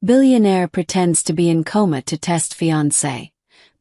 Billionaire pretends to be in coma to test Fiancée,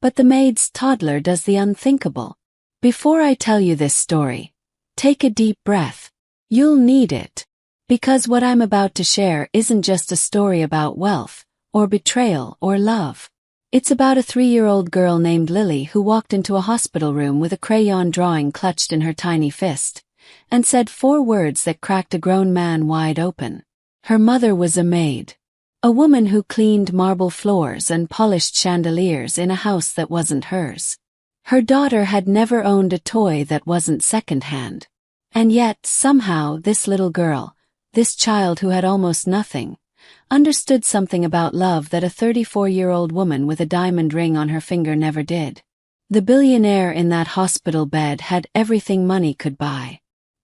but the Maids' Toddler does the unthinkable. Before I tell you this story, take a deep breath. You'll need it. Because what I'm about to share isn't just a story about wealth, or betrayal, or love. It's about a 3-year-old girl named Lily who walked into a hospital room with a crayon drawing clutched in her tiny fist, and said 4 words that cracked a grown man wide open. Her mother was a maid. A woman who cleaned marble floors and polished chandeliers in a house that wasn't hers. Her daughter had never owned a toy that wasn't second-hand. And yet, somehow, this little girl, this child who had almost nothing, understood something about love that a 34-year-old woman with a diamond ring on her finger never did. The billionaire in that hospital bed had everything money could buy.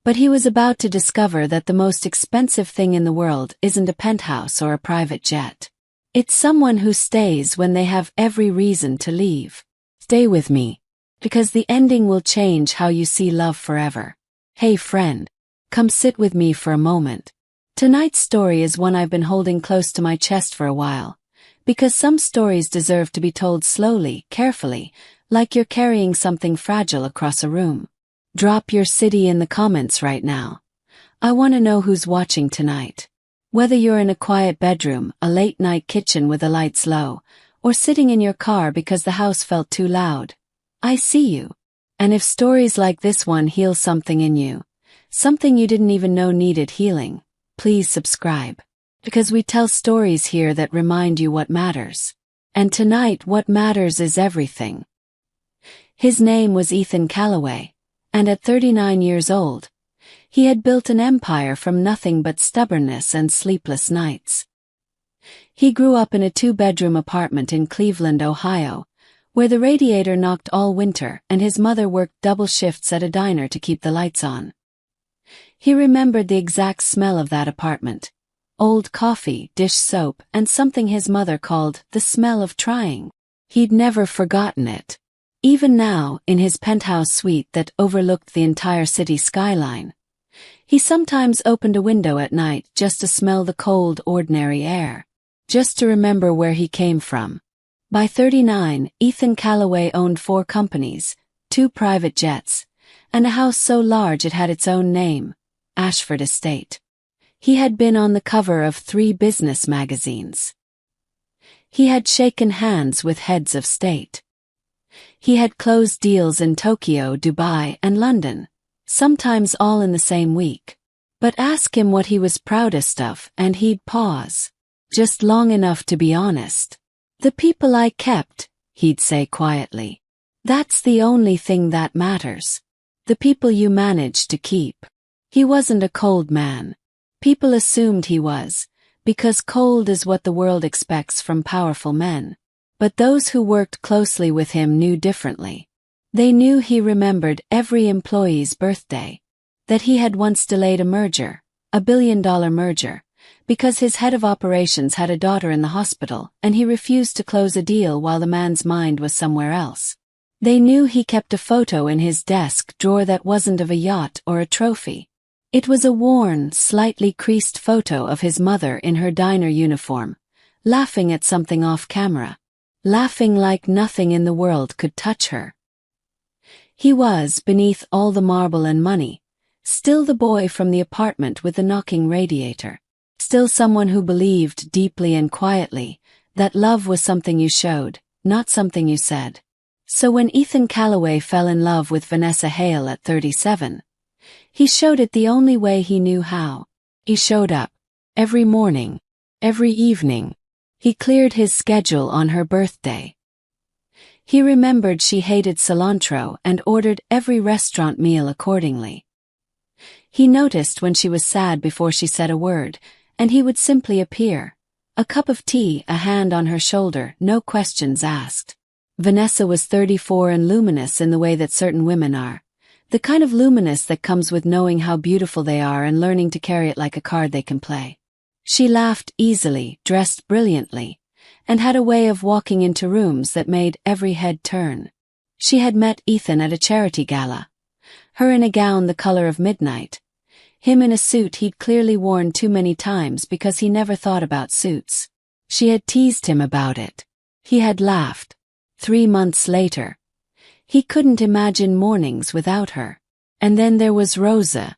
But he was about to discover that the most expensive thing in the world isn't a penthouse or a private jet. It's someone who stays when they have every reason to leave. Stay with me, because the ending will change how you see love forever. Hey friend, come sit with me for a moment. Tonight's story is one I've been holding close to my chest for a while, because some stories deserve to be told slowly, carefully, like you're carrying something fragile across a room. Drop your city in the comments right now. I want to know who's watching tonight. Whether you're in a quiet bedroom, a late-night kitchen with the lights low, or sitting in your car because the house felt too loud, I see you. And if stories like this one heal something in you, something you didn't even know needed healing, please subscribe. Because we tell stories here that remind you what matters. And tonight what matters is everything. His name was Ethan Callaway. And at 39 years old, he had built an empire from nothing but stubbornness and sleepless nights. He grew up in a 2-bedroom apartment in Cleveland, Ohio, where the radiator knocked all winter and his mother worked double shifts at a diner to keep the lights on. He remembered the exact smell of that apartment: old coffee, dish soap, and something his mother called the smell of trying. He'd never forgotten it. Even now, in his penthouse suite that overlooked the entire city skyline, he sometimes opened a window at night just to smell the cold, ordinary air, just to remember where he came from. By 39, Ethan Callaway owned 4 companies, 2 private jets, and a house so large it had its own name, Ashford Estate. He had been on the cover of 3 business magazines. He had shaken hands with heads of state. He had closed deals in Tokyo, Dubai, and London, sometimes all in the same week. But ask him what he was proudest of, and he'd pause. Just long enough to be honest. The people I kept, he'd say quietly. That's the only thing that matters. The people you managed to keep. He wasn't a cold man. People assumed he was, because cold is what the world expects from powerful men. But those who worked closely with him knew differently. They knew he remembered every employee's birthday. That he had once delayed a merger, a billion-dollar merger, because his head of operations had a daughter in the hospital and he refused to close a deal while the man's mind was somewhere else. They knew he kept a photo in his desk drawer that wasn't of a yacht or a trophy. It was a worn, slightly creased photo of his mother in her diner uniform, laughing at something off camera. Laughing like nothing in the world could touch her. He was, beneath all the marble and money, still the boy from the apartment with the knocking radiator. Still someone who believed deeply and quietly that love was something you showed, not something you said. So when Ethan Callaway fell in love with Vanessa Hale at 37, he showed it the only way he knew how. He showed up. Every morning. Every evening. He cleared his schedule on her birthday. He remembered she hated cilantro and ordered every restaurant meal accordingly. He noticed when she was sad before she said a word, and he would simply appear. A cup of tea, a hand on her shoulder, no questions asked. Vanessa was 34 and luminous in the way that certain women are. The kind of luminous that comes with knowing how beautiful they are and learning to carry it like a card they can play. She laughed easily, dressed brilliantly, and had a way of walking into rooms that made every head turn. She had met Ethan at a charity gala. Her in a gown the color of midnight. Him in a suit he'd clearly worn too many times because he never thought about suits. She had teased him about it. He had laughed. 3 months later. He couldn't imagine mornings without her. And then there was Rosa.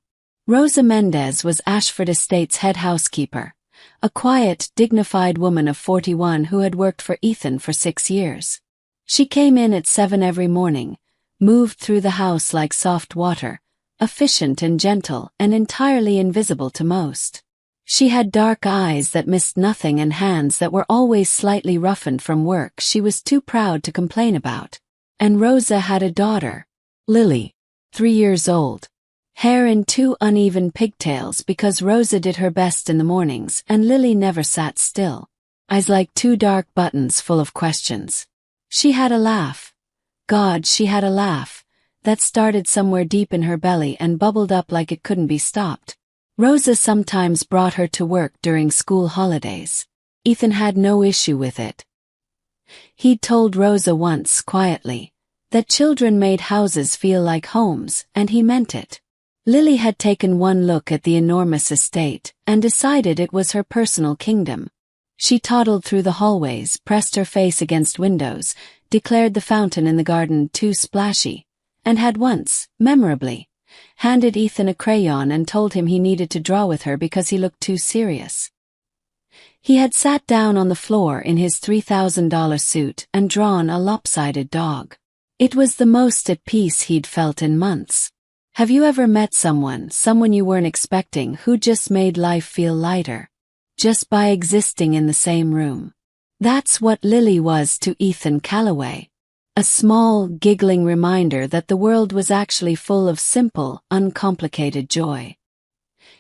Rosa Mendez was Ashford Estate's head housekeeper, a quiet, dignified woman of 41 who had worked for Ethan for 6 years. She came in at 7 every morning, moved through the house like soft water, efficient and gentle and entirely invisible to most. She had dark eyes that missed nothing and hands that were always slightly roughened from work she was too proud to complain about. And Rosa had a daughter, Lily, 3 years old. Hair in 2 uneven pigtails because Rosa did her best in the mornings and Lily never sat still. Eyes like 2 dark buttons full of questions. She had a laugh. God, she had a laugh that started somewhere deep in her belly and bubbled up like it couldn't be stopped. Rosa sometimes brought her to work during school holidays. Ethan had no issue with it. He'd told Rosa once, quietly, that children made houses feel like homes, and he meant it. Lily had taken one look at the enormous estate and decided it was her personal kingdom. She toddled through the hallways, pressed her face against windows, declared the fountain in the garden too splashy, and had once, memorably, handed Ethan a crayon and told him he needed to draw with her because he looked too serious. He had sat down on the floor in his $3,000 suit and drawn a lopsided dog. It was the most at peace he'd felt in months. Have you ever met someone you weren't expecting who just made life feel lighter? Just by existing in the same room. That's what Lily was to Ethan Calloway. A small, giggling reminder that the world was actually full of simple, uncomplicated joy.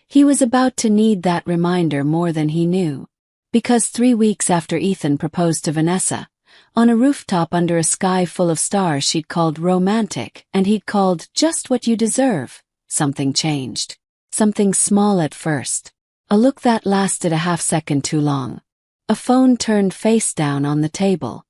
He was about to need that reminder more than he knew. Because 3 weeks after Ethan proposed to Vanessa, on a rooftop under a sky full of stars she'd called romantic and he'd called just what you deserve, something changed. Something small at first. A look that lasted a half-second too long. A phone turned face down on the table.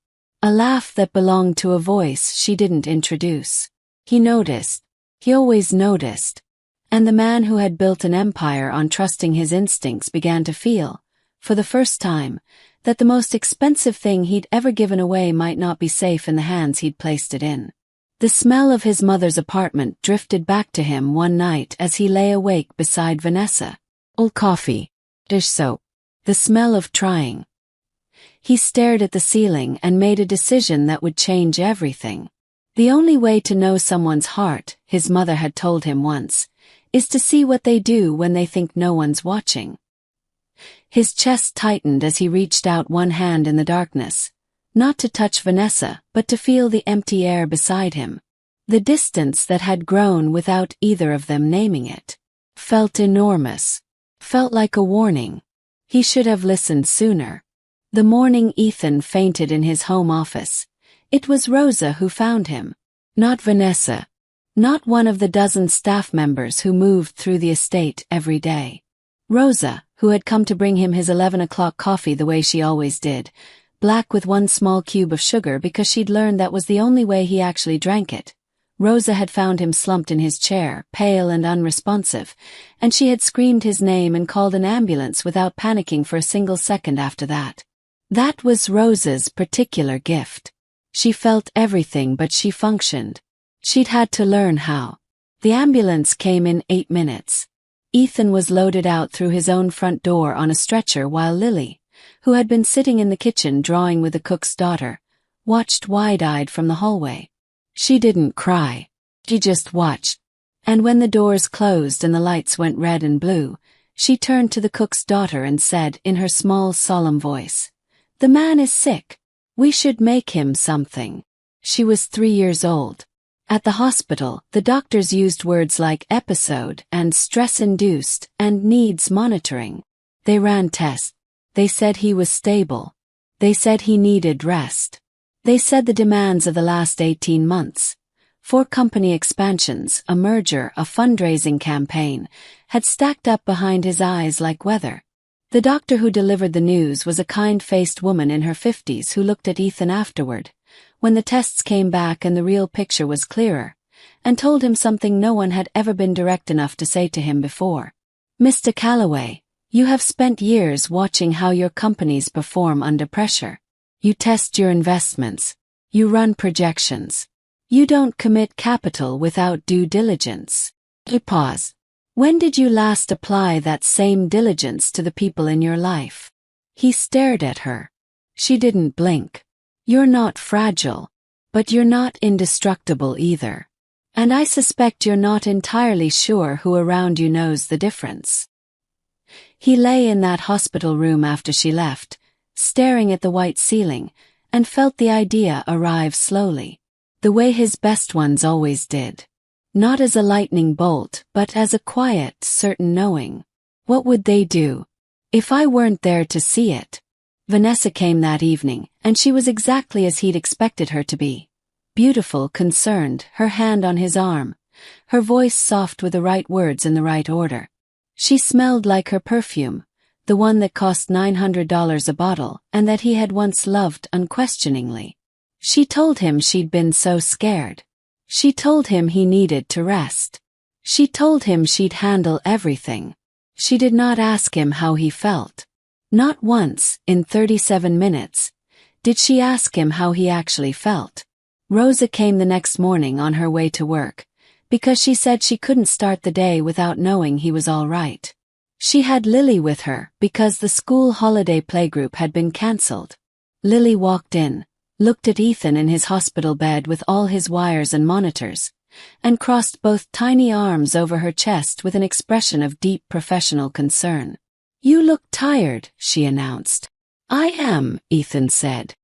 A laugh that belonged to a voice she didn't introduce. He noticed. He always noticed. And the man who had built an empire on trusting his instincts began to feel, for the first time, that the most expensive thing he'd ever given away might not be safe in the hands he'd placed it in. The smell of his mother's apartment drifted back to him one night as he lay awake beside Vanessa. Old coffee, dish soap, the smell of trying. He stared at the ceiling and made a decision that would change everything. The only way to know someone's heart, his mother had told him once, is to see what they do when they think no one's watching. His chest tightened as he reached out one hand in the darkness, not to touch Vanessa, but to feel the empty air beside him. The distance that had grown without either of them naming it. Felt enormous. Felt like a warning. He should have listened sooner. The morning Ethan fainted in his home office, it was Rosa who found him. Not Vanessa. Not one of the dozen staff members who moved through the estate every day. Rosa, who had come to bring him his 11 o'clock coffee the way she always did, black with 1 small cube of sugar because she'd learned that was the only way he actually drank it. Rosa had found him slumped in his chair, pale and unresponsive, and she had screamed his name and called an ambulance without panicking for a single second after that. That was Rosa's particular gift. She felt everything but she functioned. She'd had to learn how. The ambulance came in 8 minutes. Ethan was loaded out through his own front door on a stretcher while Lily, who had been sitting in the kitchen drawing with the cook's daughter, watched wide-eyed from the hallway. She didn't cry. She just watched. And when the doors closed and the lights went red and blue, she turned to the cook's daughter and said in her small, solemn voice, "The man is sick. We should make him something." She was 3 years old. At the hospital, the doctors used words like episode and stress-induced and needs monitoring. They ran tests. They said he was stable. They said he needed rest. They said the demands of the last 18 months, 4 company expansions, a merger, a fundraising campaign, had stacked up behind his eyes like weather. The doctor who delivered the news was a kind-faced woman in her 50s who looked at Ethan afterward, when the tests came back and the real picture was clearer, and told him something no one had ever been direct enough to say to him before. "Mr. Calloway, You have spent years watching how your companies perform under pressure. You test your investments. You run projections. You don't commit capital without due diligence. You pause. When did you last apply that same diligence to the people in your life? He stared at her. She didn't blink. You're not fragile, but you're not indestructible either. And I suspect you're not entirely sure who around you knows the difference. He lay in that hospital room after she left, staring at the white ceiling, and felt the idea arrive slowly, the way his best ones always did. Not as a lightning bolt, but as a quiet, certain knowing. What would they do if I weren't there to see it? Vanessa came that evening, and she was exactly as he'd expected her to be. Beautiful, concerned, her hand on his arm, her voice soft with the right words in the right order. She smelled like her perfume, the one that cost $900 a bottle and that he had once loved unquestioningly. She told him she'd been so scared. She told him he needed to rest. She told him she'd handle everything. She did not ask him how he felt. Not once, in 37 minutes, did she ask him how he actually felt. Rosa came the next morning on her way to work, because she said she couldn't start the day without knowing he was all right. She had Lily with her because the school holiday playgroup had been cancelled. Lily walked in, looked at Ethan in his hospital bed with all his wires and monitors, and crossed both tiny arms over her chest with an expression of deep professional concern. "You look tired," she announced. "I am," Ethan said.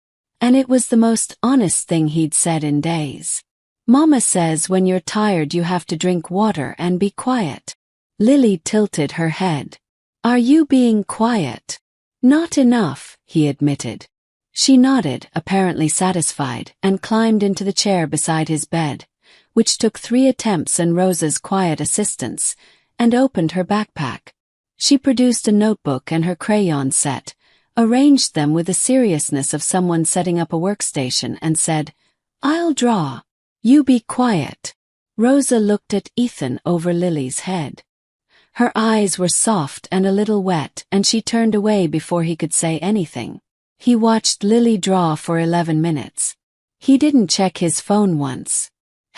And it was the most honest thing he'd said in days. "Mama says when you're tired you have to drink water and be quiet." Lily tilted her head. "Are you being quiet?" "Not enough," he admitted. She nodded, apparently satisfied, and climbed into the chair beside his bed, which took 3 attempts and Rosa's quiet assistance, and opened her backpack. She produced a notebook and her crayon set, arranged them with the seriousness of someone setting up a workstation, and said, "I'll draw. You be quiet." Rosa looked at Ethan over Lily's head. Her eyes were soft and a little wet, and she turned away before he could say anything. He watched Lily draw for 11 minutes. He didn't check his phone once.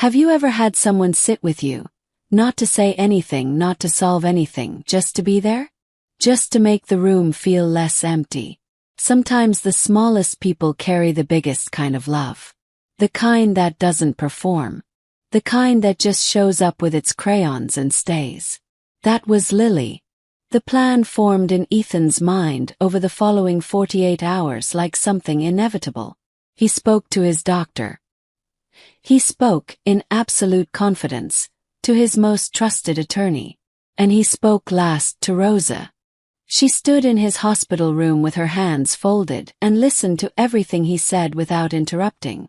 Have you ever had someone sit with you? Not to say anything, not to solve anything, just to be there? Just to make the room feel less empty. Sometimes the smallest people carry the biggest kind of love. The kind that doesn't perform. The kind that just shows up with its crayons and stays. That was Lily. The plan formed in Ethan's mind over the following 48 hours like something inevitable. He spoke to his doctor. He spoke, in absolute confidence, to his most trusted attorney. And he spoke last to Rosa. She stood in his hospital room with her hands folded and listened to everything he said without interrupting.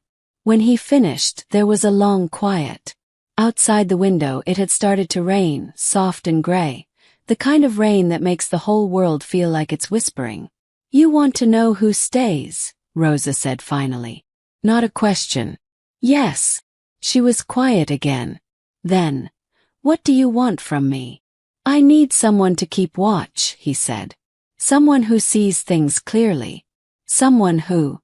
When he finished, there was a long quiet. Outside the window it had started to rain, soft and gray. The kind of rain that makes the whole world feel like it's whispering. "You want to know who stays?" Rosa said finally. Not a question. "Yes." She was quiet again. Then, "What do you want from me?" "I need someone to keep watch," he said. "Someone who sees things clearly. Someone who..."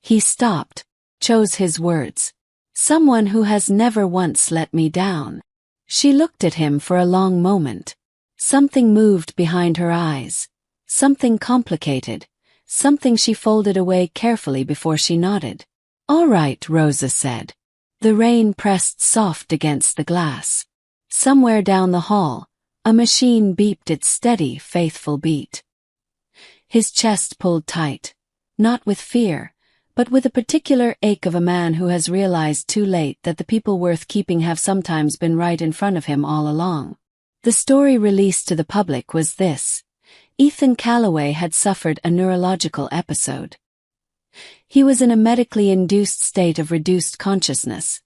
He stopped, chose his words. "Someone who has never once let me down." She looked at him for a long moment. Something moved behind her eyes. Something complicated. Something she folded away carefully before she nodded. "All right," Rosa said. The rain pressed soft against the glass. Somewhere down the hall, a machine beeped its steady, faithful beat. His chest pulled tight, not with fear, but with a particular ache of a man who has realized too late that the people worth keeping have sometimes been right in front of him all along. The story released to the public was this. Ethan Calloway had suffered a neurological episode. He was in a medically induced state of reduced consciousness.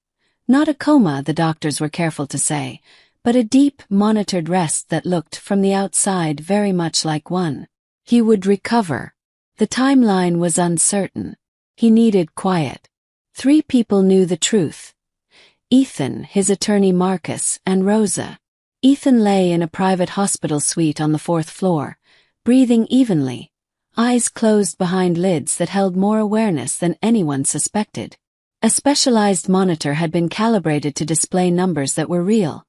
Not a coma, the doctors were careful to say, but a deep, monitored rest that looked from the outside very much like one. He would recover. The timeline was uncertain. He needed quiet. 3 people knew the truth. Ethan, his attorney Marcus, and Rosa. Ethan lay in a private hospital suite on the 4th floor, breathing evenly, eyes closed behind lids that held more awareness than anyone suspected. A specialized monitor had been calibrated to display numbers that were real.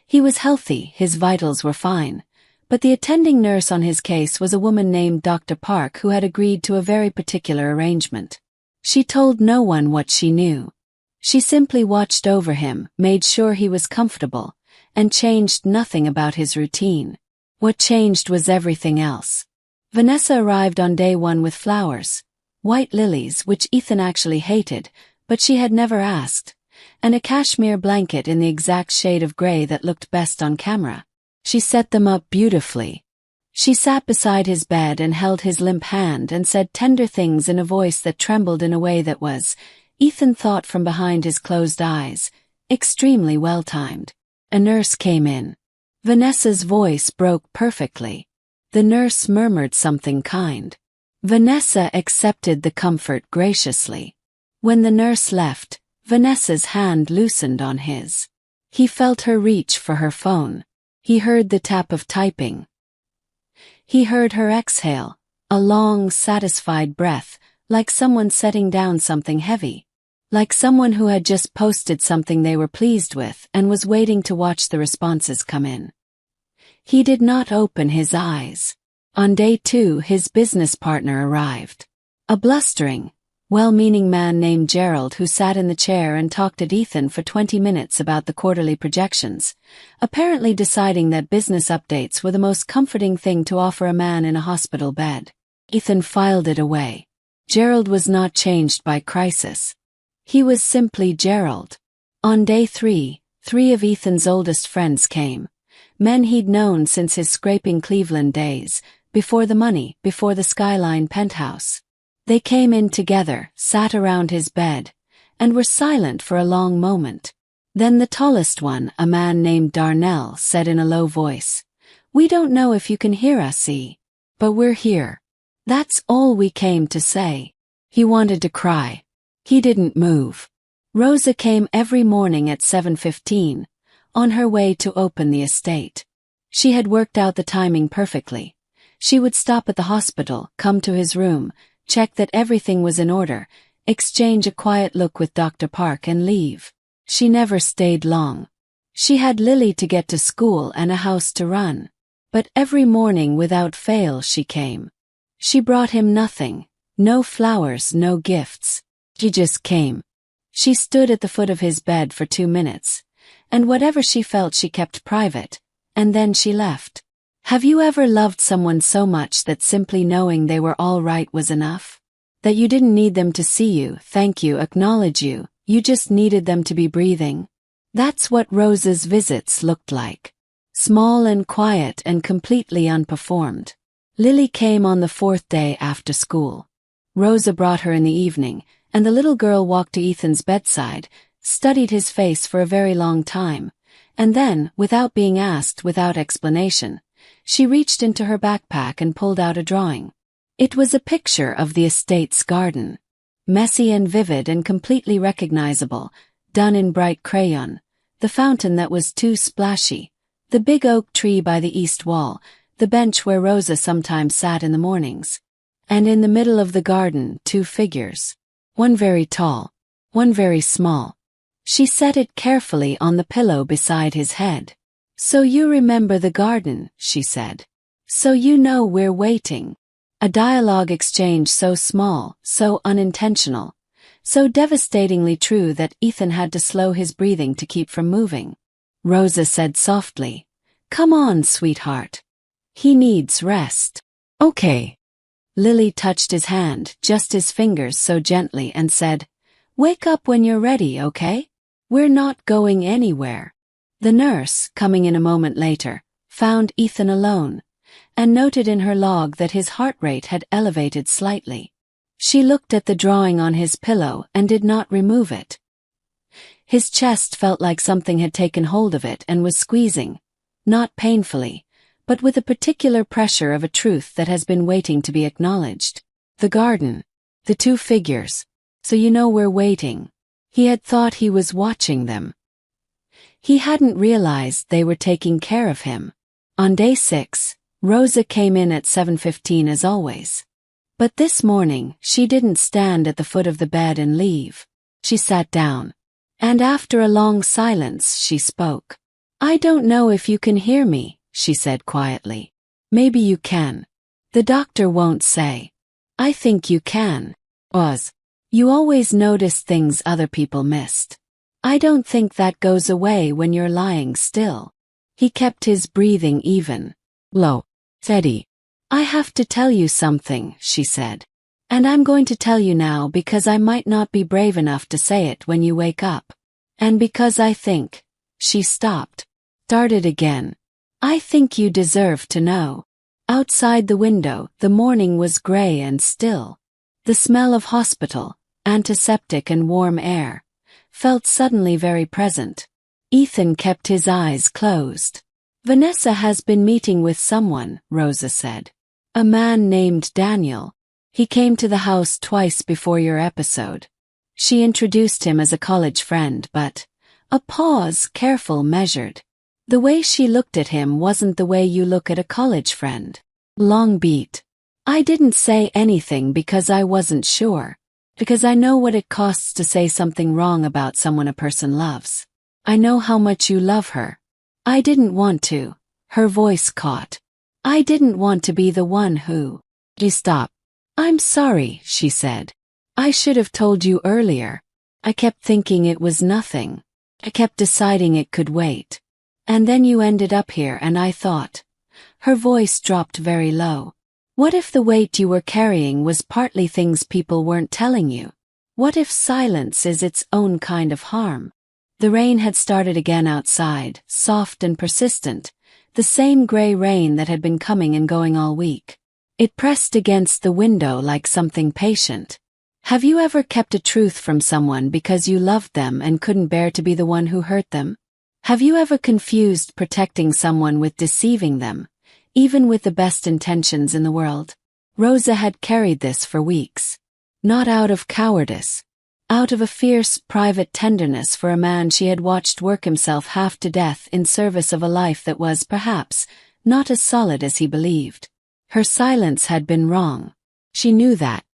He was healthy, his vitals were fine, but the attending nurse on his case was a woman named Dr. Park who had agreed to a very particular arrangement. She told no one what she knew. She simply watched over him, made sure he was comfortable, and changed nothing about his routine. What changed was everything else. Vanessa arrived on day one with flowers, white lilies which Ethan actually hated, but she had never asked, and a cashmere blanket in the exact shade of gray that looked best on camera. She set them up beautifully. She sat beside his bed and held his limp hand and said tender things in a voice that trembled in a way that was, Ethan thought from behind his closed eyes, extremely well-timed. A nurse came in. Vanessa's voice broke perfectly. The nurse murmured something kind. Vanessa accepted the comfort graciously. When the nurse left, Vanessa's hand loosened on his. He felt her reach for her phone. He heard the tap of typing. He heard her exhale, a long, satisfied breath, like someone setting down something heavy. Like someone who had just posted something they were pleased with and was waiting to watch the responses come in. He did not open his eyes. On day 2, his business partner arrived. A blustering, well-meaning man named Gerald who sat in the chair and talked at Ethan for 20 minutes about the quarterly projections, apparently deciding that business updates were the most comforting thing to offer a man in a hospital bed. Ethan filed it away. Gerald was not changed by crisis. He was simply Gerald. On day 3, 3 of Ethan's oldest friends came. Men he'd known since his scraping Cleveland days, before the money, before the skyline penthouse. They came in together, sat around his bed, and were silent for a long moment. Then the tallest one, a man named Darnell, said in a low voice, "We don't know if you can hear us, but we're here. That's all we came to say." He wanted to cry. He didn't move. Rosa came every morning at 7:15, on her way to open the estate. She had worked out the timing perfectly. She would stop at the hospital, come to his room, check that everything was in order, exchange a quiet look with Dr. Park and leave. She never stayed long. She had Lily to get to school and a house to run. But every morning without fail she came. She brought him nothing, no flowers, no gifts. She just came. She stood at the foot of his bed for 2 minutes, and whatever she felt she kept private, and then she left. Have you ever loved someone so much that simply knowing they were all right was enough? That you didn't need them to see you, thank you, acknowledge you, you just needed them to be breathing? That's what Rosa's visits looked like. Small and quiet and completely unperformed. Lily came on the 4th day after school. Rosa brought her in the evening, and the little girl walked to Ethan's bedside, studied his face for a very long time, and then, without being asked, without explanation, she reached into her backpack and pulled out a drawing. It was a picture of the estate's garden. Messy and vivid and completely recognizable, done in bright crayon, the fountain that was too splashy, the big oak tree by the east wall, the bench where Rosa sometimes sat in the mornings. And in the middle of the garden, 2 figures. One very tall, one very small. She set it carefully on the pillow beside his head. "So you remember the garden," she said. "So you know we're waiting." A dialogue exchange so small, so unintentional, so devastatingly true that Ethan had to slow his breathing to keep from moving. Rosa said softly, "Come on, sweetheart. He needs rest." "Okay." Lily touched his hand, just his fingers so gently, and said, "Wake up when you're ready, okay? We're not going anywhere." The nurse, coming in a moment later, found Ethan alone, and noted in her log that his heart rate had elevated slightly. She looked at the drawing on his pillow and did not remove it. His chest felt like something had taken hold of it and was squeezing, not painfully, but with a particular pressure of a truth that has been waiting to be acknowledged. The garden. The 2 figures. So you know we're waiting. He had thought he was watching them. He hadn't realized they were taking care of him. On day 6, Rosa came in at 7:15 as always. But this morning, she didn't stand at the foot of the bed and leave. She sat down. And after a long silence, she spoke. "I don't know if you can hear me," she said quietly. "Maybe you can. The doctor won't say. I think you can. You always notice things other people missed. I don't think that goes away when you're lying still." He kept his breathing even. "Low. Teddy. I have to tell you something," she said. "And I'm going to tell you now because I might not be brave enough to say it when you wake up. And because I think," she stopped. Started again. "I think you deserve to know." Outside the window, the morning was gray and still. The smell of hospital, antiseptic and warm air, felt suddenly very present. Ethan kept his eyes closed. "Vanessa has been meeting with someone," Rosa said. "A man named Daniel. He came to the house twice before your episode. She introduced him as a college friend, but..." A pause, careful, measured. "The way she looked at him wasn't the way you look at a college friend." Long beat. "I didn't say anything because I wasn't sure. Because I know what it costs to say something wrong about someone a person loves. I know how much you love her. I didn't want to." Her voice caught. "I didn't want to be the one who..." She stopped. "I'm sorry," she said. "I should have told you earlier. I kept thinking it was nothing. I kept deciding it could wait. And then you ended up here and I thought..." Her voice dropped very low. "What if the weight you were carrying was partly things people weren't telling you? What if silence is its own kind of harm?" The rain had started again outside, soft and persistent, the same gray rain that had been coming and going all week. It pressed against the window like something patient. Have you ever kept a truth from someone because you loved them and couldn't bear to be the one who hurt them? Have you ever confused protecting someone with deceiving them, even with the best intentions in the world? Rosa had carried this for weeks. Not out of cowardice. Out of a fierce, private tenderness for a man she had watched work himself half to death in service of a life that was, perhaps, not as solid as he believed. Her silence had been wrong. She knew that.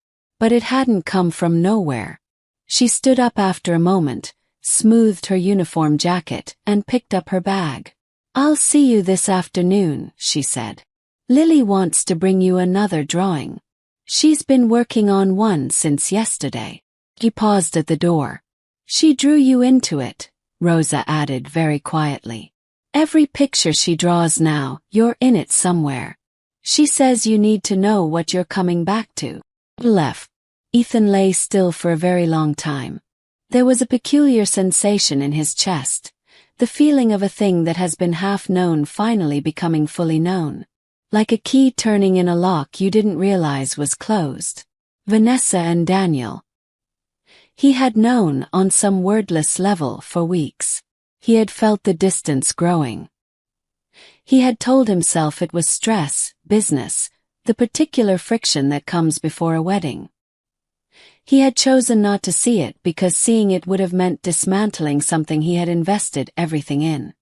But it hadn't come from nowhere. She stood up after a moment, smoothed her uniform jacket, and picked up her bag. "I'll see you this afternoon," she said. "Lily wants to bring you another drawing. She's been working on one since yesterday." He paused at the door. "She drew you into it," Rosa added very quietly. "Every picture she draws now, you're in it somewhere. She says you need to know what you're coming back to." Left. Ethan lay still for a very long time. There was a peculiar sensation in his chest, the feeling of a thing that has been half known finally becoming fully known. Like a key turning in a lock you didn't realize was closed. Vanessa and Daniel. He had known on some wordless level for weeks. He had felt the distance growing. He had told himself it was stress, business, the particular friction that comes before a wedding. He had chosen not to see it because seeing it would have meant dismantling something he had invested everything in.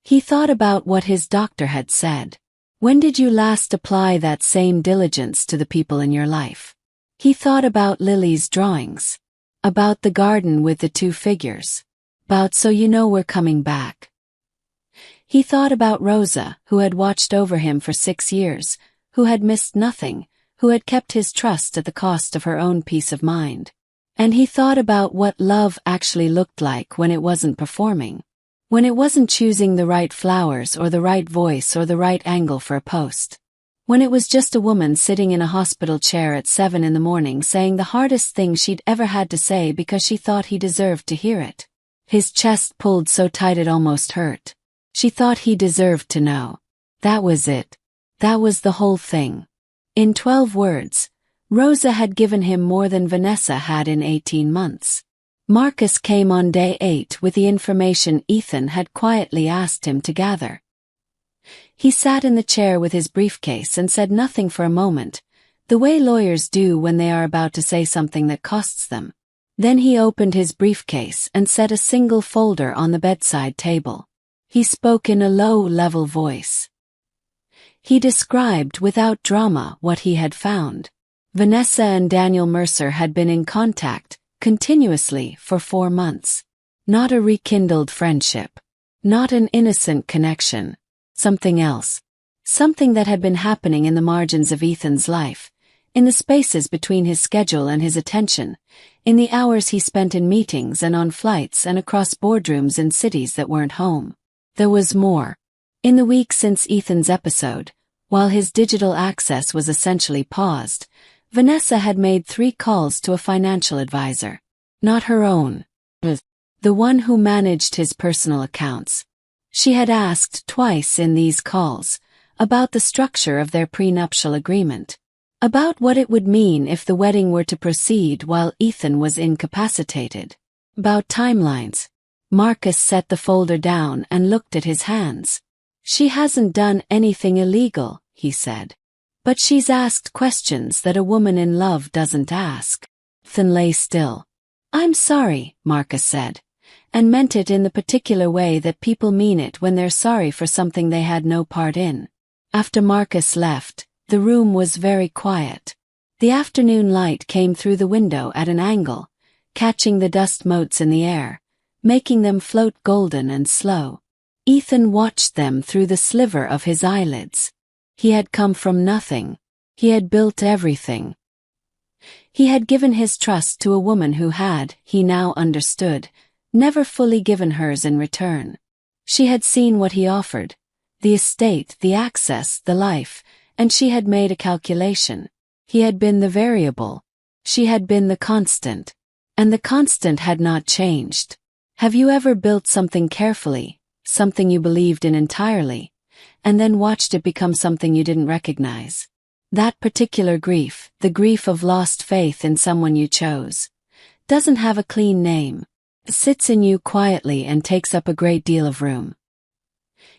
He thought about what his doctor had said. When did you last apply that same diligence to the people in your life? He thought about Lily's drawings. About the garden with the two figures. About "So you know we're coming back." He thought about Rosa, who had watched over him for 6 years, who had missed nothing, who had kept his trust at the cost of her own peace of mind. And he thought about what love actually looked like when it wasn't performing. When it wasn't choosing the right flowers or the right voice or the right angle for a post. When it was just a woman sitting in a hospital chair at 7 in the morning saying the hardest thing she'd ever had to say because she thought he deserved to hear it. His chest pulled so tight it almost hurt. She thought he deserved to know. That was it. That was the whole thing. In 12 words, Rosa had given him more than Vanessa had in 18 months. Marcus came on day 8 with the information Ethan had quietly asked him to gather. He sat in the chair with his briefcase and said nothing for a moment, the way lawyers do when they are about to say something that costs them. Then he opened his briefcase and set a single folder on the bedside table. He spoke in a low, level voice. He described without drama what he had found. Vanessa and Daniel Mercer had been in contact, continuously, for 4 months. Not a rekindled friendship. Not an innocent connection. Something else. Something that had been happening in the margins of Ethan's life, in the spaces between his schedule and his attention, in the hours he spent in meetings and on flights and across boardrooms in cities that weren't home. There was more. In the week since Ethan's episode, while his digital access was essentially paused, Vanessa had made 3 calls to a financial advisor. Not her own. The one who managed his personal accounts. She had asked twice in these calls about the structure of their prenuptial agreement, about what it would mean if the wedding were to proceed while Ethan was incapacitated, about timelines. Marcus set the folder down and looked at his hands. She hasn't done anything illegal, he said. But she's asked questions that a woman in love doesn't ask. Ethan lay still. I'm sorry, Marcus said, and meant it in the particular way that people mean it when they're sorry for something they had no part in. After Marcus left, the room was very quiet. The afternoon light came through the window at an angle, catching the dust motes in the air, making them float golden and slow. Ethan watched them through the sliver of his eyelids. He had come from nothing. He had built everything. He had given his trust to a woman who had, he now understood, never fully given hers in return. She had seen what he offered, the estate, the access, the life, and she had made a calculation. He had been the variable. She had been the constant. And the constant had not changed. Have you ever built something carefully, something you believed in entirely, and then watched it become something you didn't recognize? That particular grief, the grief of lost faith in someone you chose, doesn't have a clean name. It sits in you quietly and takes up a great deal of room.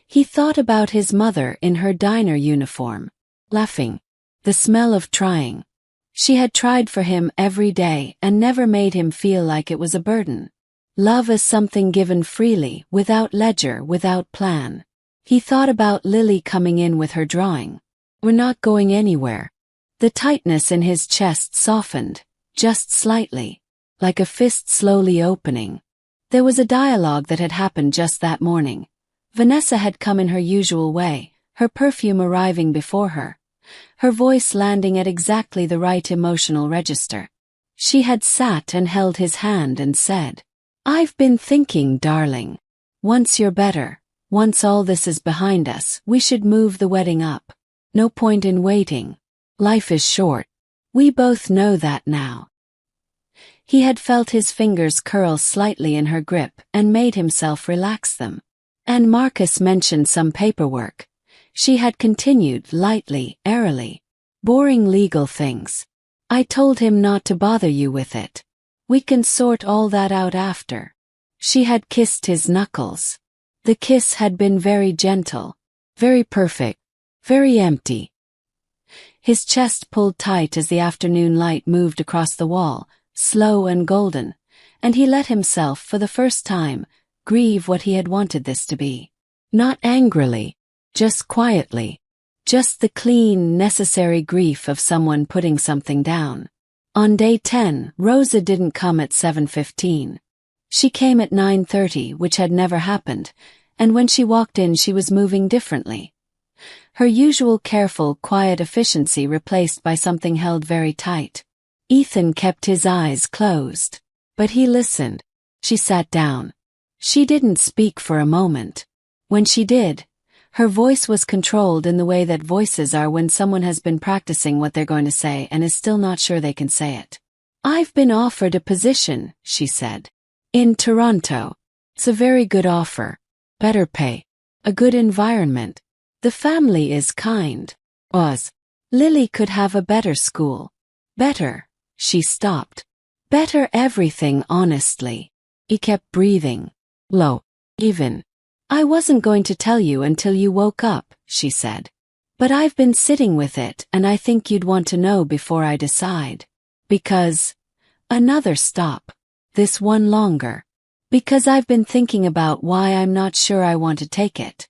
He thought about his mother in her diner uniform, laughing, the smell of trying. She had tried for him every day and never made him feel like it was a burden. Love is something given freely, without ledger, without plan. He thought about Lily coming in with her drawing. We're not going anywhere. The tightness in his chest softened, just slightly, like a fist slowly opening. There was a dialogue that had happened just that morning. Vanessa had come in her usual way, her perfume arriving before her, her voice landing at exactly the right emotional register. She had sat and held his hand and said, I've been thinking, darling. Once you're better, once all this is behind us, we should move the wedding up. No point in waiting. Life is short. We both know that now. He had felt his fingers curl slightly in her grip and made himself relax them. And Marcus mentioned some paperwork. She had continued, lightly, airily. Boring legal things. I told him not to bother you with it. We can sort all that out after. She had kissed his knuckles. The kiss had been very gentle, very perfect, very empty. His chest pulled tight as the afternoon light moved across the wall, slow and golden, and he let himself, for the first time, grieve what he had wanted this to be. Not angrily, just quietly. Just the clean, necessary grief of someone putting something down. On day 10, Rosa didn't come at 7:15. She came at 9:30, which had never happened, and when she walked in she was moving differently. Her usual careful, quiet efficiency replaced by something held very tight. Ethan kept his eyes closed. But he listened. She sat down. She didn't speak for a moment. When she did, her voice was controlled in the way that voices are when someone has been practicing what they're going to say and is still not sure they can say it. I've been offered a position, she said. In Toronto. It's a very good offer. Better pay. A good environment. The family is kind. Lily could have a better school. Better. She stopped. Better everything, honestly. He kept breathing. Low. Even. I wasn't going to tell you until you woke up, she said. But I've been sitting with it and I think you'd want to know before I decide. Because. Another stop. This one longer. Because I've been thinking about why I'm not sure I want to take it.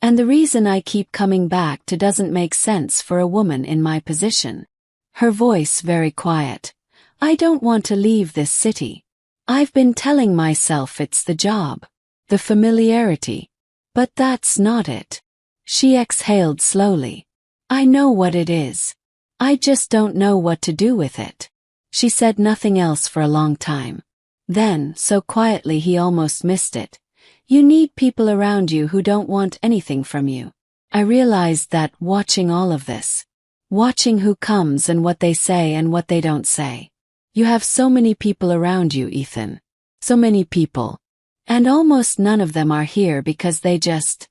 And the reason I keep coming back to doesn't make sense for a woman in my position. Her voice very quiet. I don't want to leave this city. I've been telling myself it's the job. The familiarity. But that's not it. She exhaled slowly. I know what it is. I just don't know what to do with it. She said nothing else for a long time. Then, so quietly he almost missed it. You need people around you who don't want anything from you. I realized that watching all of this. Watching who comes and what they say and what they don't say. You have so many people around you, Ethan. So many people. And almost none of them are here because they just...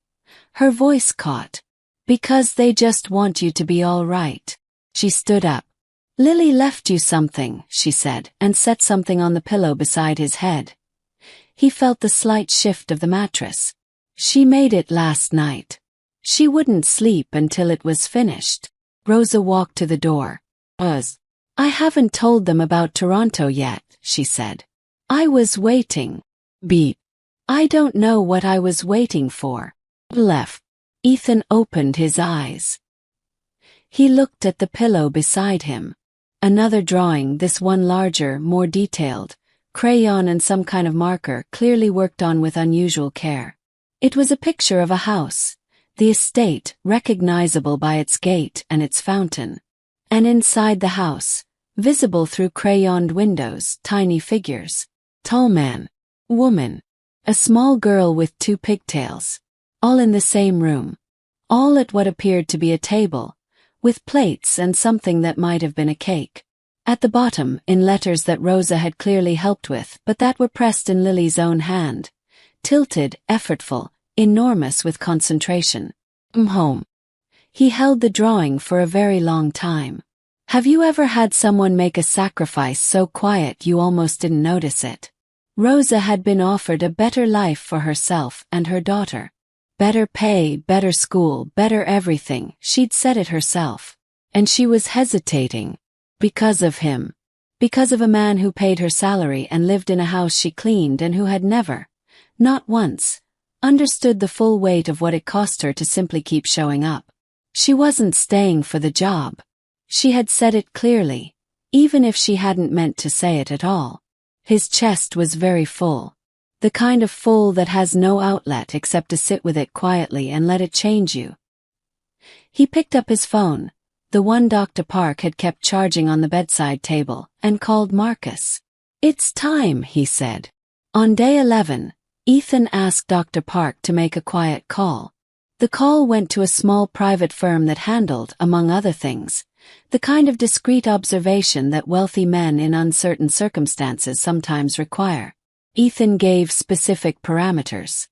Her voice caught. Because they just want you to be all right. She stood up. Lily left you something, she said, and set something on the pillow beside his head. He felt the slight shift of the mattress. She made it last night. She wouldn't sleep until it was finished. Rosa walked to the door. I haven't told them about Toronto yet, she said. I was waiting. Beep. I don't know what I was waiting for. Left. Ethan opened his eyes. He looked at the pillow beside him. Another drawing, this one larger, more detailed, crayon and some kind of marker, clearly worked on with unusual care. It was a picture of a house, the estate, recognizable by its gate and its fountain. And inside the house, visible through crayoned windows, tiny figures. Tall man, woman, a small girl with 2 pigtails, all in the same room, all at what appeared to be a table, with plates and something that might have been a cake. At the bottom, in letters that Rosa had clearly helped with but that were pressed in Lily's own hand, tilted, effortful, enormous with concentration. Home. He held the drawing for a very long time. Have you ever had someone make a sacrifice so quiet you almost didn't notice it? Rosa had been offered a better life for herself and her daughter. Better pay, better school, better everything, she'd said it herself. And she was hesitating. Because of him. Because of a man who paid her salary and lived in a house she cleaned and who had never, not once, understood the full weight of what it cost her to simply keep showing up. She wasn't staying for the job. She had said it clearly, even if she hadn't meant to say it at all. His chest was very full. The kind of full that has no outlet except to sit with it quietly and let it change you. He picked up his phone, the one Dr. Park had kept charging on the bedside table, and called Marcus. It's time, he said. On day 11, Ethan asked Dr. Park to make a quiet call. The call went to a small private firm that handled, among other things, the kind of discreet observation that wealthy men in uncertain circumstances sometimes require. Ethan gave specific parameters.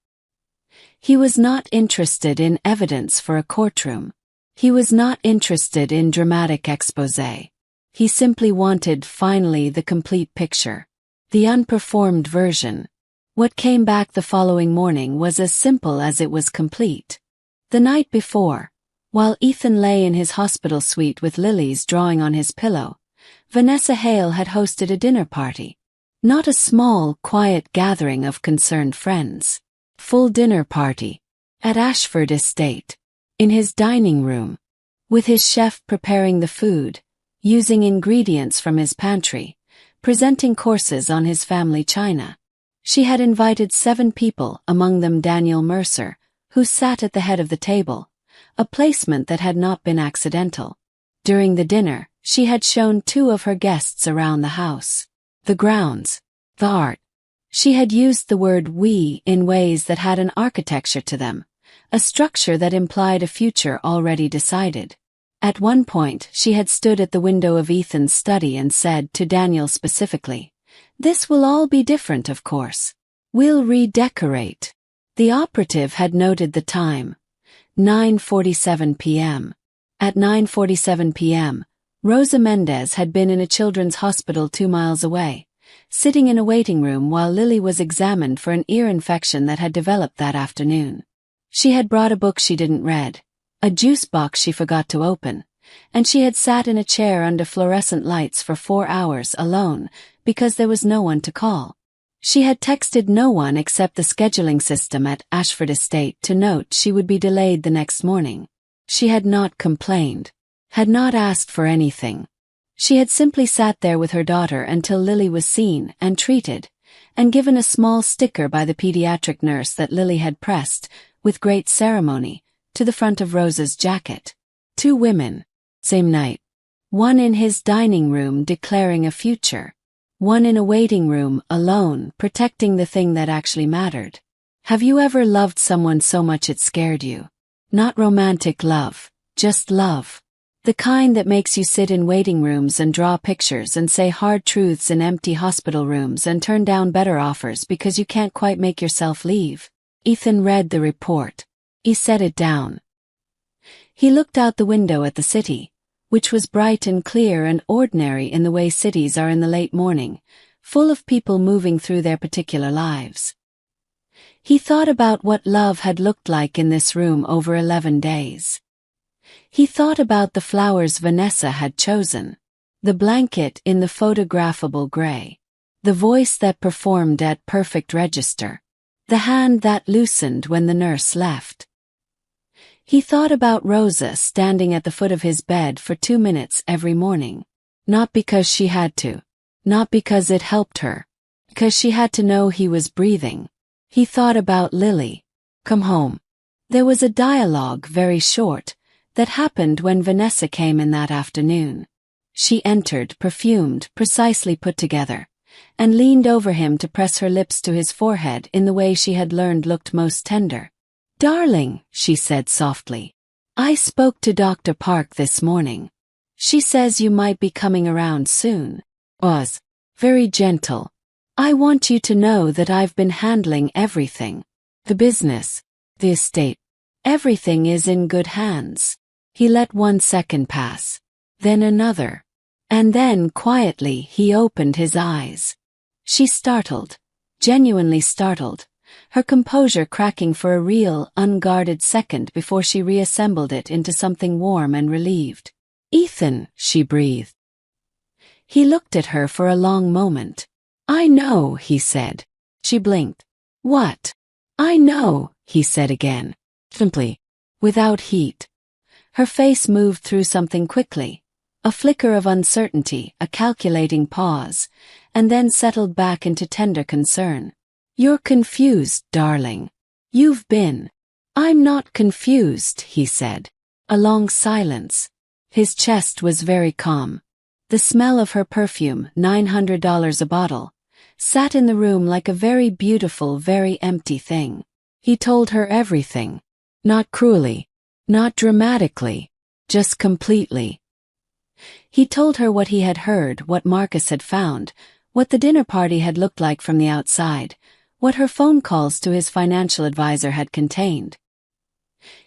He was not interested in evidence for a courtroom. He was not interested in dramatic exposé. He simply wanted, finally, the complete picture. The unperformed version. What came back the following morning was as simple as it was complete. The night before, while Ethan lay in his hospital suite with Lily's drawing on his pillow, Vanessa Hale had hosted a dinner party. Not a small, quiet gathering of concerned friends. Full dinner party. At Ashford Estate. In his dining room. With his chef preparing the food, using ingredients from his pantry, presenting courses on his family china. She had invited 7 people, among them Daniel Mercer, who sat at the head of the table, a placement that had not been accidental. During the dinner, she had shown 2 of her guests around the house. The grounds. The art. She had used the word we in ways that had an architecture to them, a structure that implied a future already decided. At one point, she had stood at the window of Ethan's study and said to Daniel specifically, "This will all be different, of course. We'll redecorate." The operative had noted the time. 9:47 p.m. At 9:47 p.m., Rosa Mendez had been in a children's hospital 2 miles away, sitting in a waiting room while Lily was examined for an ear infection that had developed that afternoon. She had brought a book she didn't read, a juice box she forgot to open, and she had sat in a chair under fluorescent lights for 4 hours alone because there was no one to call. She had texted no one except the scheduling system at Ashford Estate to note she would be delayed the next morning. She had not complained, had not asked for anything. She had simply sat there with her daughter until Lily was seen and treated, and given a small sticker by the pediatric nurse that Lily had pressed, with great ceremony, to the front of Rosa's jacket. 2 women. Same night. One in his dining room declaring a future. One in a waiting room, alone, protecting the thing that actually mattered. Have you ever loved someone so much it scared you? Not romantic love, just love. The kind that makes you sit in waiting rooms and draw pictures and say hard truths in empty hospital rooms and turn down better offers because you can't quite make yourself leave. Ethan read the report. He set it down. He looked out the window at the city, which was bright and clear and ordinary in the way cities are in the late morning, full of people moving through their particular lives. He thought about what love had looked like in this room over 11 days. He thought about the flowers Vanessa had chosen, the blanket in the photographable gray, the voice that performed at perfect register, the hand that loosened when the nurse left. He thought about Rosa standing at the foot of his bed for 2 minutes every morning. Not because she had to. Not because it helped her. Because she had to know he was breathing. He thought about Lily. Come home. There was a dialogue, very short, that happened when Vanessa came in that afternoon. She entered, perfumed, precisely put together, and leaned over him to press her lips to his forehead in the way she had learned looked most tender. "Darling," she said softly, "I spoke to Dr. Park this morning. She says you might be coming around soon." Was very gentle. "I want you to know that I've been handling everything. The business, the estate. Everything is in good hands." He let 1 second pass, then another, and then quietly he opened his eyes. She startled, genuinely startled, her composure cracking for a real, unguarded second before she reassembled it into something warm and relieved. "Ethan," she breathed. He looked at her for a long moment. "I know," he said. She blinked. "What?" "I know," he said again, simply, without heat. Her face moved through something quickly, a flicker of uncertainty, a calculating pause, and then settled back into tender concern. "You're confused, darling. You've been." "I'm not confused," he said. A long silence. His chest was very calm. The smell of her perfume, $900 a bottle, sat in the room like a very beautiful, very empty thing. He told her everything. Not cruelly. Not dramatically. Just completely. He told her what he had heard, what Marcus had found, what the dinner party had looked like from the outside, what her phone calls to his financial advisor had contained.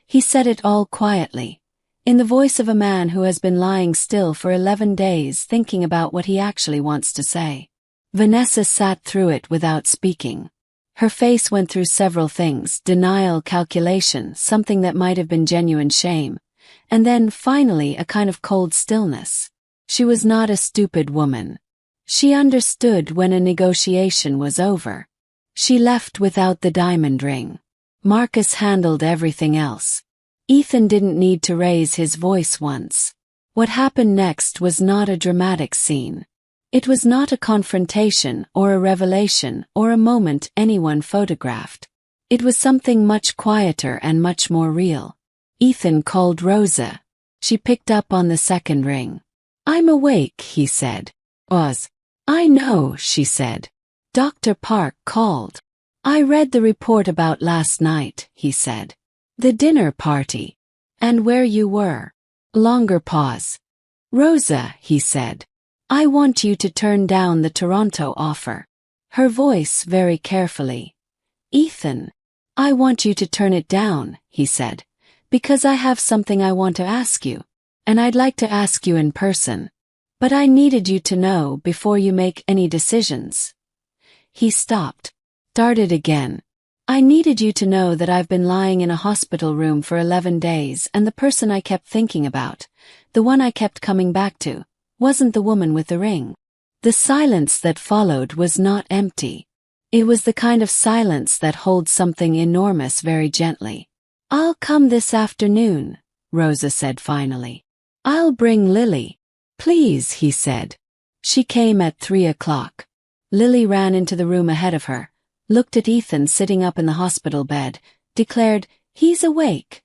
He said it all quietly, in the voice of a man who has been lying still for 11 days thinking about what he actually wants to say. Vanessa sat through it without speaking. Her face went through several things: denial, calculation, something that might have been genuine shame, and then, finally, a kind of cold stillness. She was not a stupid woman. She understood when a negotiation was over. She left without the diamond ring. Marcus handled everything else. Ethan didn't need to raise his voice once. What happened next was not a dramatic scene. It was not a confrontation or a revelation or a moment anyone photographed. It was something much quieter and much more real. Ethan called Rosa. She picked up on the second ring. "I'm awake," he said. "I know," she said. "Dr. Park called. I read the report about last night," he said. "The dinner party. And where you were." Longer pause. "Rosa," he said, "I want you to turn down the Toronto offer." Her voice very carefully. "Ethan, I want you to turn it down," he said, "because I have something I want to ask you. And I'd like to ask you in person. But I needed you to know before you make any decisions." He stopped. Started again. "I needed you to know that I've been lying in a hospital room for 11 days and the person I kept thinking about, the one I kept coming back to, wasn't the woman with the ring." The silence that followed was not empty. It was the kind of silence that holds something enormous very gently. "I'll come this afternoon," Rosa said finally. "I'll bring Lily." "Please," he said. She came at 3 o'clock. Lily ran into the room ahead of her, looked at Ethan sitting up in the hospital bed, declared, "He's awake,"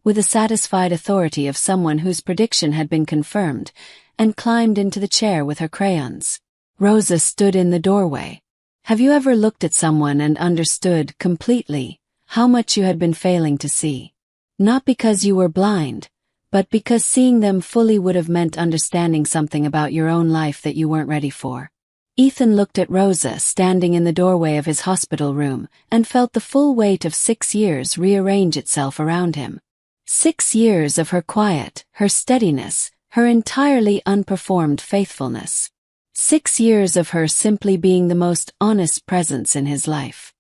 with the satisfied authority of someone whose prediction had been confirmed, and climbed into the chair with her crayons. Rosa stood in the doorway. Have you ever looked at someone and understood completely how much you had been failing to see? Not because you were blind, but because seeing them fully would have meant understanding something about your own life that you weren't ready for. Ethan looked at Rosa standing in the doorway of his hospital room and felt the full weight of 6 years rearrange itself around him. 6 years of her quiet, her steadiness, her entirely unperformed faithfulness. 6 years of her simply being the most honest presence in his life.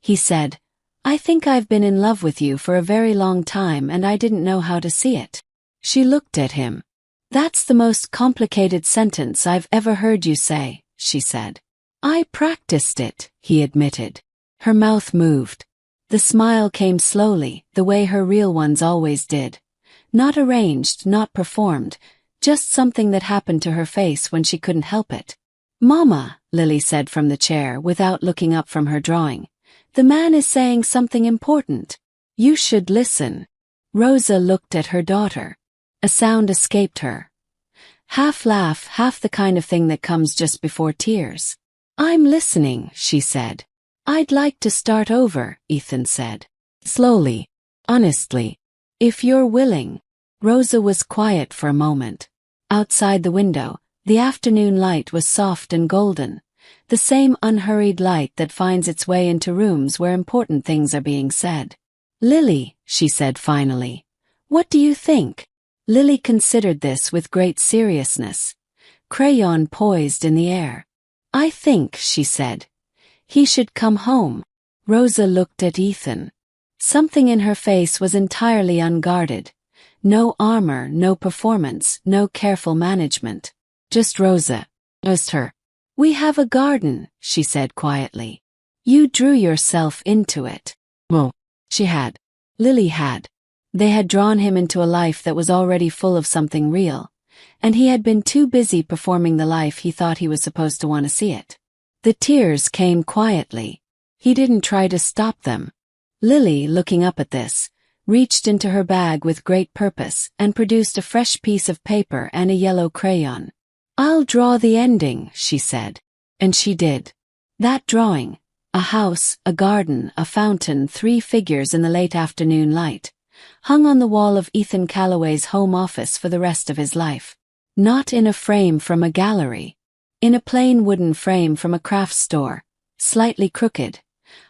He said, "I think I've been in love with you for a very long time and I didn't know how to see it." She looked at him. "That's the most complicated sentence I've ever heard you say," she said. "I practiced it," he admitted. Her mouth moved. The smile came slowly, the way her real ones always did. Not arranged, not performed, just something that happened to her face when she couldn't help it. "Mama," Lily said from the chair without looking up from her drawing, "the man is saying something important. You should listen." Rosa looked at her daughter. A sound escaped her. Half laugh, half the kind of thing that comes just before tears. "I'm listening," she said. "I'd like to start over," Ethan said. "Slowly. Honestly. If you're willing." Rosa was quiet for a moment. Outside the window, the afternoon light was soft and golden, the same unhurried light that finds its way into rooms where important things are being said. "Lily," she said finally, "what do you think?" Lily considered this with great seriousness, crayon poised in the air. "I think," she said, "he should come home." Rosa looked at Ethan. Something in her face was entirely unguarded. No armor, no performance, no careful management. Just Rosa. Just her. "We have a garden," she said quietly. "You drew yourself into it." Well, she had. Lily had. They had drawn him into a life that was already full of something real, and he had been too busy performing the life he thought he was supposed to want to see it. The tears came quietly. He didn't try to stop them. Lily, looking up at this, reached into her bag with great purpose and produced a fresh piece of paper and a yellow crayon. "I'll draw the ending," she said. And she did. That drawing, a house, a garden, a fountain, 3 figures in the late afternoon light, hung on the wall of Ethan Calloway's home office for the rest of his life. Not in a frame from a gallery. In a plain wooden frame from a craft store, slightly crooked,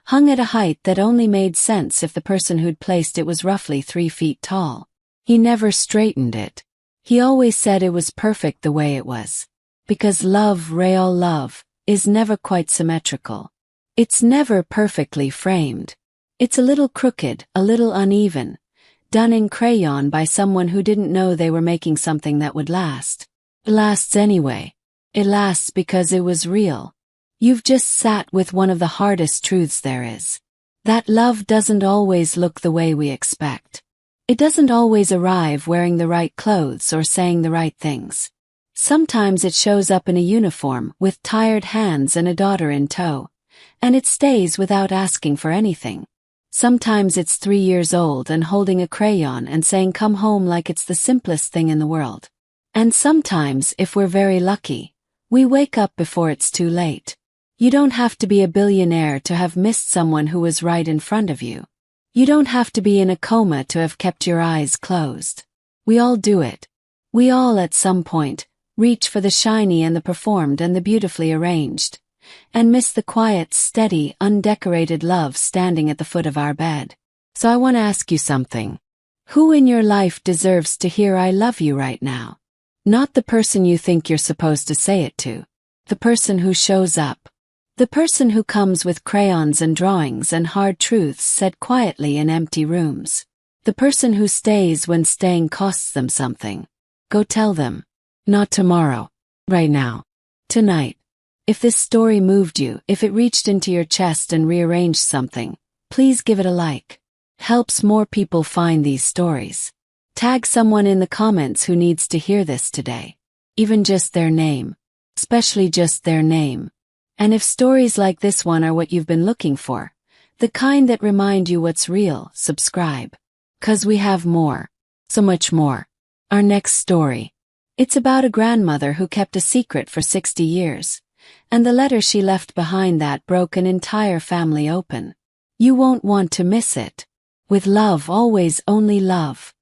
hung at a height that only made sense if the person who'd placed it was roughly 3 feet tall. He never straightened it. He always said it was perfect the way it was. Because love, real love, is never quite symmetrical. It's never perfectly framed. It's a little crooked, a little uneven, done in crayon by someone who didn't know they were making something that would last. It lasts anyway. It lasts because it was real. You've just sat with one of the hardest truths there is. That love doesn't always look the way we expect. It doesn't always arrive wearing the right clothes or saying the right things. Sometimes it shows up in a uniform with tired hands and a daughter in tow, and it stays without asking for anything. Sometimes it's 3 years old and holding a crayon and saying come home like it's the simplest thing in the world. And sometimes, if we're very lucky, we wake up before it's too late. You don't have to be a billionaire to have missed someone who was right in front of you. You don't have to be in a coma to have kept your eyes closed. We all do it. We all at some point reach for the shiny and the performed and the beautifully arranged, and miss the quiet, steady, undecorated love standing at the foot of our bed. So I want to ask you something. Who in your life deserves to hear I love you right now? Not the person you think you're supposed to say it to. The person who shows up. The person who comes with crayons and drawings and hard truths said quietly in empty rooms. The person who stays when staying costs them something. Go tell them. Not tomorrow. Right now. Tonight. If this story moved you, if it reached into your chest and rearranged something, please give it a like. Helps more people find these stories. Tag someone in the comments who needs to hear this today. Even just their name. Especially just their name. And if stories like this one are what you've been looking for, the kind that remind you what's real, subscribe. 'Cause we have more. So much more. Our next story. It's about a grandmother who kept a secret for 60 years. And the letter she left behind that broke an entire family open. You won't want to miss it. With love, always only love.